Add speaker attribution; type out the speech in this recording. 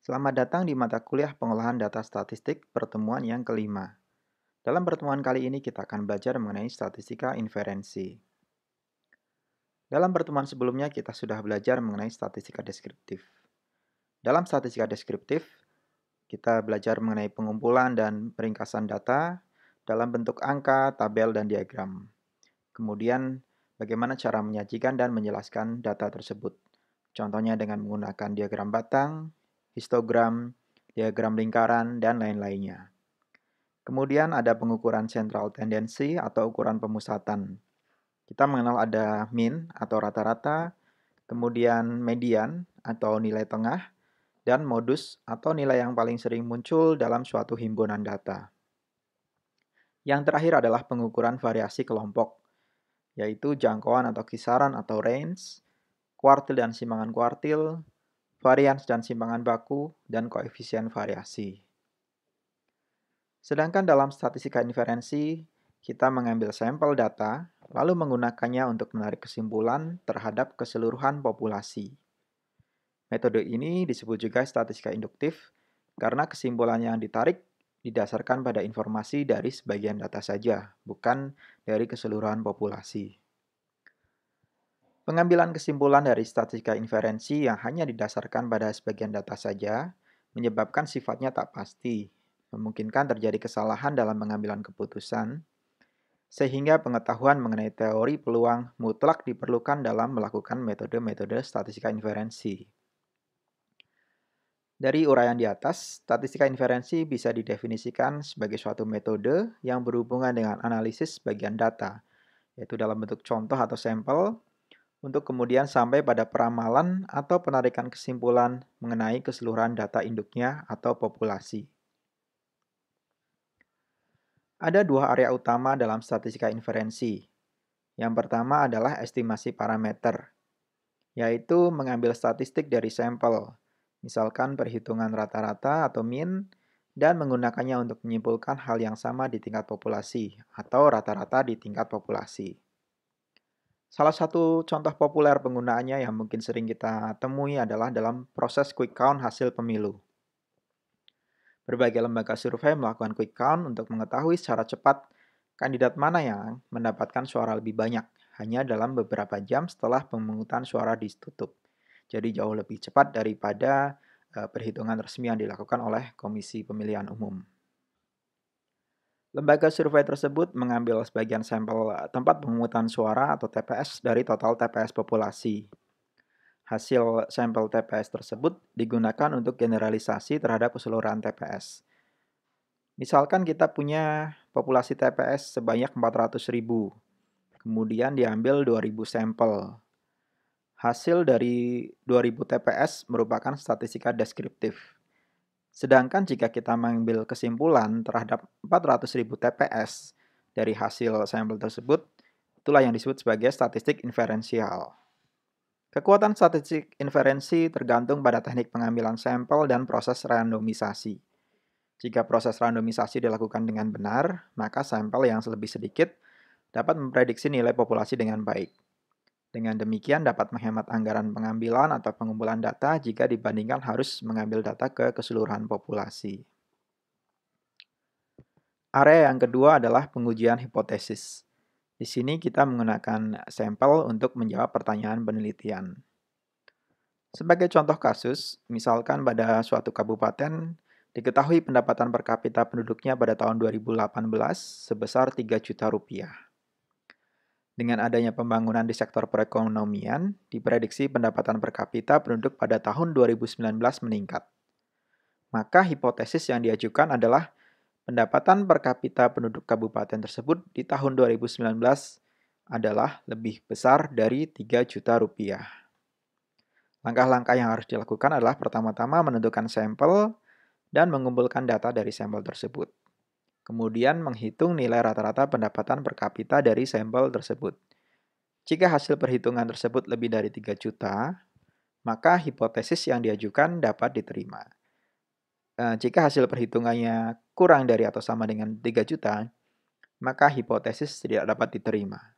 Speaker 1: Selamat datang di mata kuliah pengolahan data statistik pertemuan yang kelima. Dalam pertemuan kali ini kita akan belajar mengenai statistika inferensi. Dalam pertemuan sebelumnya kita sudah belajar mengenai statistika deskriptif. Dalam statistika deskriptif, kita belajar mengenai pengumpulan dan peringkasan data dalam bentuk angka, tabel, dan diagram. Kemudian, bagaimana cara menyajikan dan menjelaskan data tersebut. Contohnya dengan menggunakan diagram batang, histogram, diagram lingkaran, dan lain-lainnya. Kemudian ada pengukuran central tendency atau ukuran pemusatan. Kita mengenal ada mean atau rata-rata, kemudian median atau nilai tengah, dan modus atau nilai yang paling sering muncul dalam suatu himpunan data. Yang terakhir adalah pengukuran variasi kelompok, yaitu jangkauan atau kisaran atau range, kuartil dan simpangan kuartil, varians dan simpangan baku, dan koefisien variasi. Sedangkan dalam statistika inferensi, kita mengambil sampel data, lalu menggunakannya untuk menarik kesimpulan terhadap keseluruhan populasi. Metode ini disebut juga statistika induktif karena kesimpulan yang ditarik didasarkan pada informasi dari sebagian data saja, bukan dari keseluruhan populasi. Pengambilan kesimpulan dari statistika inferensi yang hanya didasarkan pada sebagian data saja menyebabkan sifatnya tak pasti, memungkinkan terjadi kesalahan dalam pengambilan keputusan, sehingga pengetahuan mengenai teori peluang mutlak diperlukan dalam melakukan metode-metode statistika inferensi. Dari uraian di atas, statistika inferensi bisa didefinisikan sebagai suatu metode yang berhubungan dengan analisis bagian data, yaitu dalam bentuk contoh atau sampel, untuk kemudian sampai pada peramalan atau penarikan kesimpulan mengenai keseluruhan data induknya atau populasi. Ada dua area utama dalam statistika inferensi. Yang pertama adalah estimasi parameter, yaitu mengambil statistik dari sampel, misalkan perhitungan rata-rata atau mean, dan menggunakannya untuk menyimpulkan hal yang sama di tingkat populasi atau rata-rata di tingkat populasi. Salah satu contoh populer penggunaannya yang mungkin sering kita temui adalah dalam proses quick count hasil pemilu. Berbagai lembaga survei melakukan quick count untuk mengetahui secara cepat kandidat mana yang mendapatkan suara lebih banyak hanya dalam beberapa jam setelah pemungutan suara ditutup. Jadi jauh lebih cepat daripada perhitungan resmi yang dilakukan oleh Komisi Pemilihan Umum. Lembaga survei tersebut mengambil sebagian sampel tempat pemungutan suara atau TPS dari total TPS populasi. Hasil sampel TPS tersebut digunakan untuk generalisasi terhadap keseluruhan TPS. Misalkan kita punya populasi TPS sebanyak 400.000, kemudian diambil 2.000 sampel. Hasil dari 2.000 TPS merupakan statistika deskriptif. Sedangkan jika kita mengambil kesimpulan terhadap 400.000 TPS dari hasil sampel tersebut, itulah yang disebut sebagai statistik inferensial. Kekuatan statistik inferensi tergantung pada teknik pengambilan sampel dan proses randomisasi. Jika proses randomisasi dilakukan dengan benar, maka sampel yang lebih sedikit dapat memprediksi nilai populasi dengan baik. Dengan demikian dapat menghemat anggaran pengambilan atau pengumpulan data jika dibandingkan harus mengambil data ke keseluruhan populasi. Area yang kedua adalah pengujian hipotesis. Di sini kita menggunakan sampel untuk menjawab pertanyaan penelitian. Sebagai contoh kasus, misalkan pada suatu kabupaten diketahui pendapatan per kapita penduduknya pada tahun 2018 sebesar 3 juta rupiah. Dengan adanya pembangunan di sektor perekonomian, diprediksi pendapatan per kapita penduduk pada tahun 2019 meningkat. Maka hipotesis yang diajukan adalah pendapatan per kapita penduduk kabupaten tersebut di tahun 2019 adalah lebih besar dari 3 juta rupiah. Langkah-langkah yang harus dilakukan adalah pertama-tama menentukan sampel dan mengumpulkan data dari sampel tersebut. Kemudian menghitung nilai rata-rata pendapatan per kapita dari sampel tersebut. Jika hasil perhitungan tersebut lebih dari 3 juta, maka hipotesis yang diajukan dapat diterima. Jika hasil perhitungannya kurang dari atau sama dengan 3 juta, maka hipotesis tidak dapat diterima.